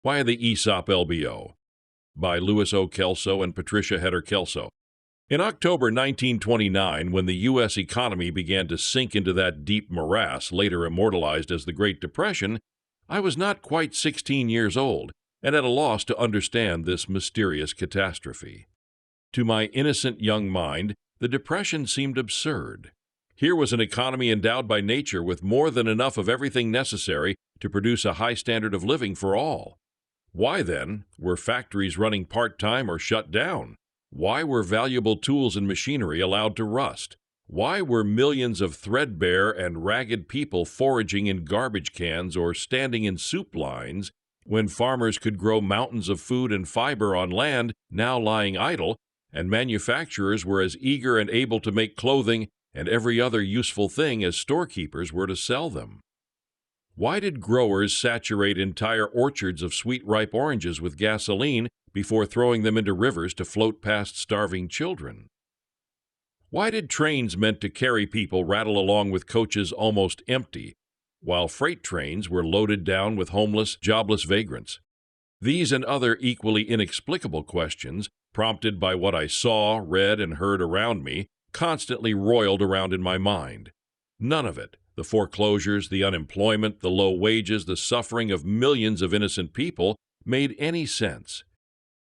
Why the ESOP LBO? By Louis O. Kelso and Patricia Hetter Kelso. In October 1929, when the U.S. economy began to sink into that deep morass later immortalized as the Great Depression, I was not quite 16 years old and at a loss to understand this mysterious catastrophe. To my innocent young mind, the Depression seemed absurd. Here was an economy endowed by nature with more than enough of everything necessary to produce a high standard of living for all. Why, then, were factories running part-time or shut down? Why were valuable tools and machinery allowed to rust? Why were millions of threadbare and ragged people foraging in garbage cans or standing in soup lines when farmers could grow mountains of food and fiber on land now lying idle, and manufacturers were as eager and able to make clothing and every other useful thing as storekeepers were to sell them? Why did growers saturate entire orchards of sweet ripe oranges with gasoline before throwing them into rivers to float past starving children? Why did trains meant to carry people rattle along with coaches almost empty, while freight trains were loaded down with homeless, jobless vagrants? These and other equally inexplicable questions, prompted by what I saw, read, and heard around me, constantly roiled around in my mind. None of it, the foreclosures, the unemployment, the low wages, the suffering of millions of innocent people, made any sense.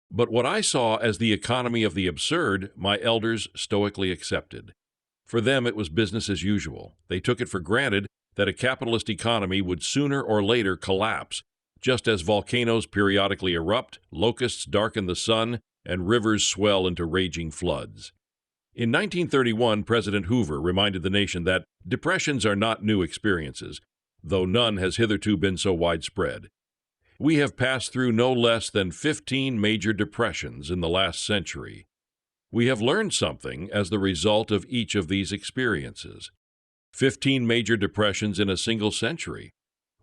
But what I saw as the economy of the absurd, my elders stoically accepted. For them, it was business as usual. They took it for granted that a capitalist economy would sooner or later collapse, just as volcanoes periodically erupt, locusts darken the sun, and rivers swell into raging floods. In 1931, President Hoover reminded the nation that depressions are not new experiences, though none has hitherto been so widespread. We have passed through no less than 15 major depressions in the last century. We have learned something as the result of each of these experiences. 15 major depressions in a single century.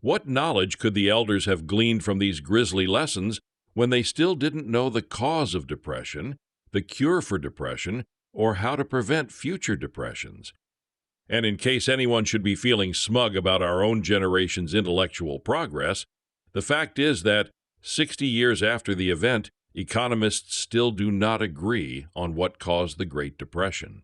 What knowledge could the elders have gleaned from these grisly lessons when they still didn't know the cause of depression, the cure for depression, or how to prevent future depressions? And in case anyone should be feeling smug about our own generation's intellectual progress, the fact is that 60 years after the event, economists still do not agree on what caused the Great Depression.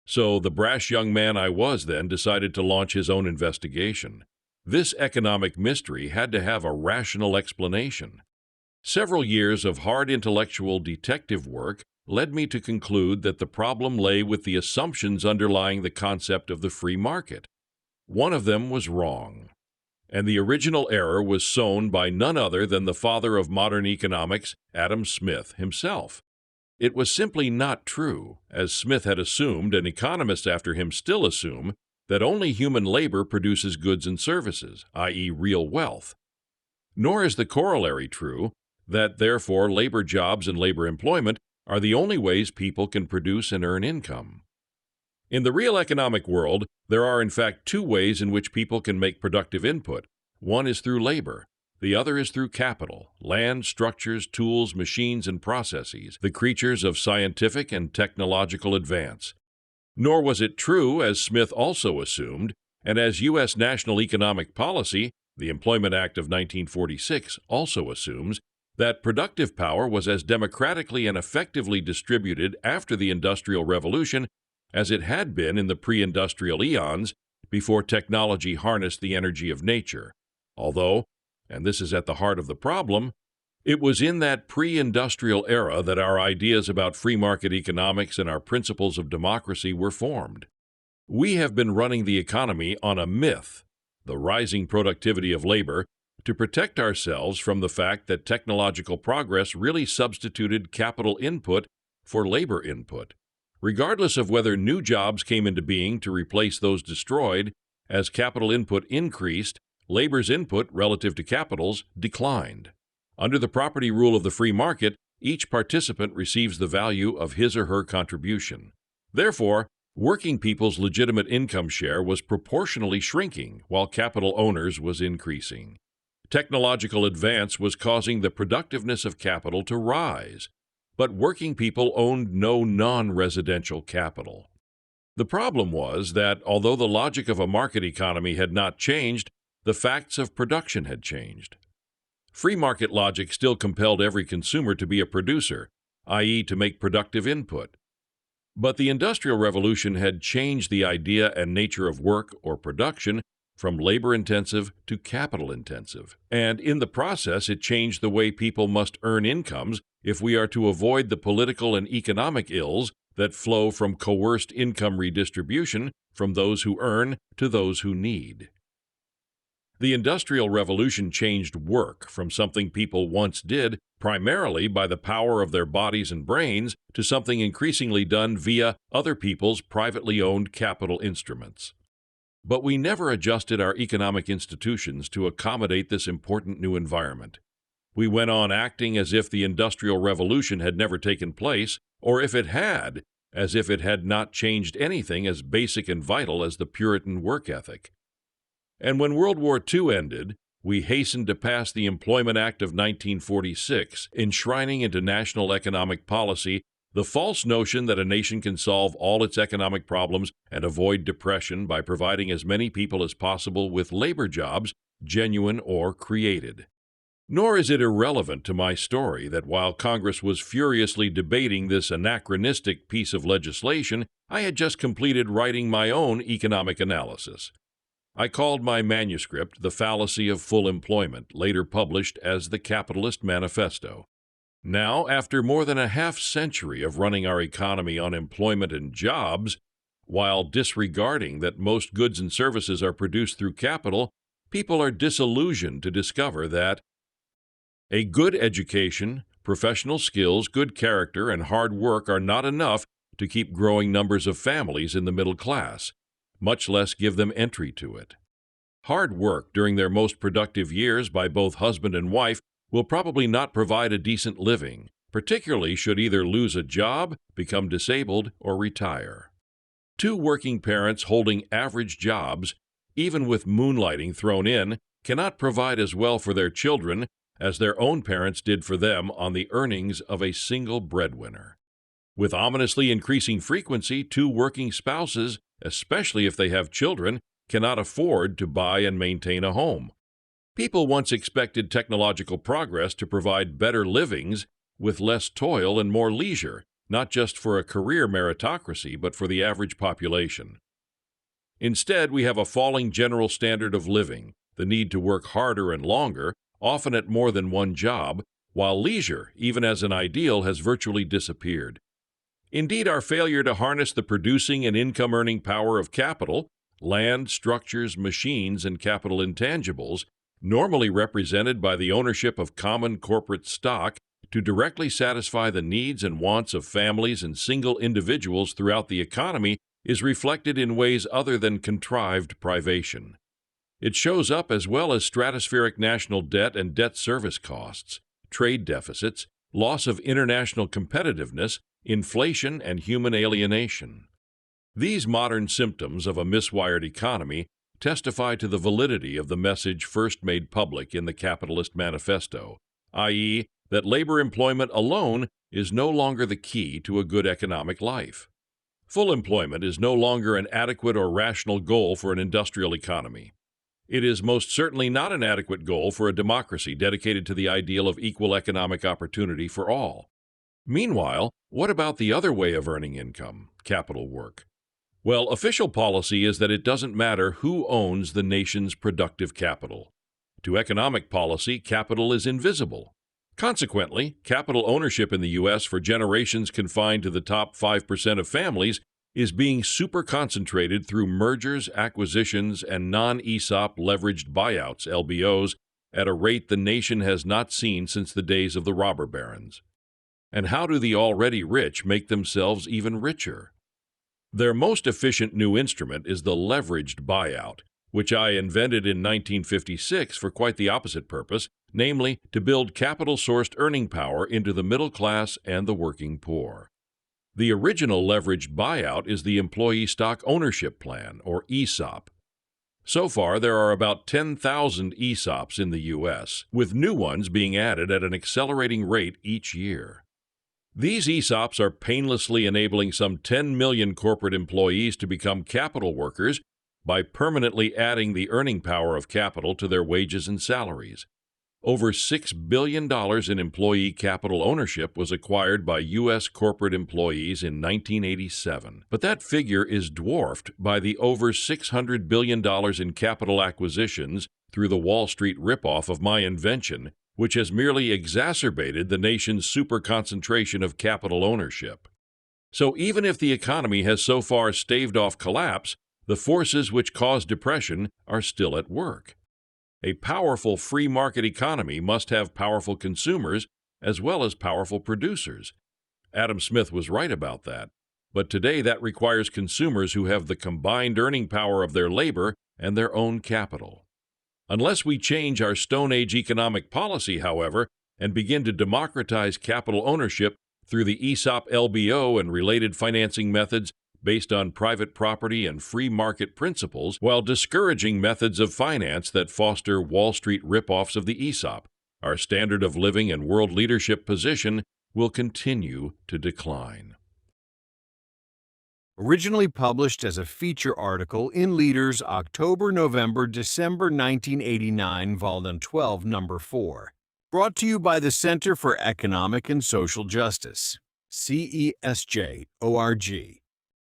So the brash young man I was then decided to launch his own investigation. This economic mystery had to have a rational explanation. Several years of hard intellectual detective work led me to conclude that the problem lay with the assumptions underlying the concept of the free market. One of them was wrong, and the original error was sown by none other than the father of modern economics, Adam Smith, himself. It was simply not true, as Smith had assumed, and economists after him still assume, that only human labor produces goods and services, i.e., real wealth. Nor is the corollary true, that therefore labor jobs and labor employment are the only ways people can produce and earn income. In the real economic world, there are in fact two ways in which people can make productive input. One is through labor. The other is through capital, land, structures, tools, machines, and processes, the creatures of scientific and technological advance. Nor was it true, as Smith also assumed, and as U.S. national economic policy, the Employment Act of 1946, also assumes, that productive power was as democratically and effectively distributed after the Industrial Revolution as it had been in the pre-industrial eons before technology harnessed the energy of nature. Although, and this is at the heart of the problem, it was in that pre-industrial era that our ideas about free market economics and our principles of democracy were formed. We have been running the economy on a myth, the rising productivity of labor, to protect ourselves from the fact that technological progress really substituted capital input for labor input. Regardless of whether new jobs came into being to replace those destroyed, as capital input increased, labor's input relative to capital's declined. Under the property rule of the free market, each participant receives the value of his or her contribution. Therefore, working people's legitimate income share was proportionally shrinking, while capital owners was increasing. Technological advance was causing the productiveness of capital to rise, but working people owned no non-residential capital. The problem was that, although the logic of a market economy had not changed, the facts of production had changed. Free market logic still compelled every consumer to be a producer, i.e., to make productive input. But the Industrial Revolution had changed the idea and nature of work or production from labor-intensive to capital-intensive. And in the process, it changed the way people must earn incomes if we are to avoid the political and economic ills that flow from coerced income redistribution from those who earn to those who need. The Industrial Revolution changed work from something people once did primarily by the power of their bodies and brains to something increasingly done via other people's privately owned capital instruments. But we never adjusted our economic institutions to accommodate this important new environment. We went on acting as if the Industrial Revolution had never taken place, or if it had, as if it had not changed anything as basic and vital as the Puritan work ethic. And when World War II ended, we hastened to pass the Employment Act of 1946, enshrining into national economic policy the false notion that a nation can solve all its economic problems and avoid depression by providing as many people as possible with labor jobs, genuine or created. Nor is it irrelevant to my story that while Congress was furiously debating this anachronistic piece of legislation, I had just completed writing my own economic analysis. I called my manuscript The Fallacy of Full Employment, later published as the Capitalist Manifesto. Now, after more than a half-century of running our economy on employment and jobs, while disregarding that most goods and services are produced through capital, people are disillusioned to discover that a good education, professional skills, good character, and hard work are not enough to keep growing numbers of families in the middle class, much less give them entry to it. Hard work during their most productive years by both husband and wife will probably not provide a decent living, particularly should either lose a job, become disabled, or retire. Two working parents holding average jobs, even with moonlighting thrown in, cannot provide as well for their children as their own parents did for them on the earnings of a single breadwinner. With ominously increasing frequency, two working spouses, especially if they have children, cannot afford to buy and maintain a home. People once expected technological progress to provide better livings with less toil and more leisure, not just for a career meritocracy, but for the average population. Instead, we have a falling general standard of living, the need to work harder and longer, often at more than one job, while leisure, even as an ideal, has virtually disappeared. Indeed, our failure to harness the producing and income-earning power of capital, land, structures, machines, and capital intangibles, normally represented by the ownership of common corporate stock, to directly satisfy the needs and wants of families and single individuals throughout the economy is reflected in ways other than contrived privation. It shows up as well as stratospheric national debt and debt service costs, trade deficits, loss of international competitiveness, inflation, and human alienation. These modern symptoms of a miswired economy testify to the validity of the message first made public in the Capitalist Manifesto, i.e., that labor employment alone is no longer the key to a good economic life. Full employment is no longer an adequate or rational goal for an industrial economy. It is most certainly not an adequate goal for a democracy dedicated to the ideal of equal economic opportunity for all. Meanwhile, what about the other way of earning income, capital work? Well, official policy is that it doesn't matter who owns the nation's productive capital. To economic policy, capital is invisible. Consequently, capital ownership in the U.S. for generations confined to the top 5% of families is being super-concentrated through mergers, acquisitions, and non-ESOP leveraged buyouts, LBOs, at a rate the nation has not seen since the days of the robber barons. And how do the already rich make themselves even richer? Their most efficient new instrument is the leveraged buyout, which I invented in 1956 for quite the opposite purpose, namely to build capital-sourced earning power into the middle class and the working poor. The original leveraged buyout is the Employee Stock Ownership Plan, or ESOP. So far, there are about 10,000 ESOPs in the U.S., with new ones being added at an accelerating rate each year. These ESOPs are painlessly enabling some 10 million corporate employees to become capital workers by permanently adding the earning power of capital to their wages and salaries. Over $6 billion in employee capital ownership was acquired by U.S. corporate employees in 1987. But that figure is dwarfed by the over $600 billion in capital acquisitions through the Wall Street ripoff of my invention, which has merely exacerbated the nation's super concentration of capital ownership. So even if the economy has so far staved off collapse, the forces which cause depression are still at work. A powerful free market economy must have powerful consumers as well as powerful producers. Adam Smith was right about that. But today that requires consumers who have the combined earning power of their labor and their own capital. Unless we change our Stone Age economic policy, however, and begin to democratize capital ownership through the ESOP LBO and related financing methods based on private property and free market principles, while discouraging methods of finance that foster Wall Street ripoffs of the ESOP, our standard of living and world leadership position will continue to decline. Originally published as a feature article in Leaders, October, November, December 1989, Volume 12, Number 4. Brought to you by the Center for Economic and Social Justice, CESJ.org.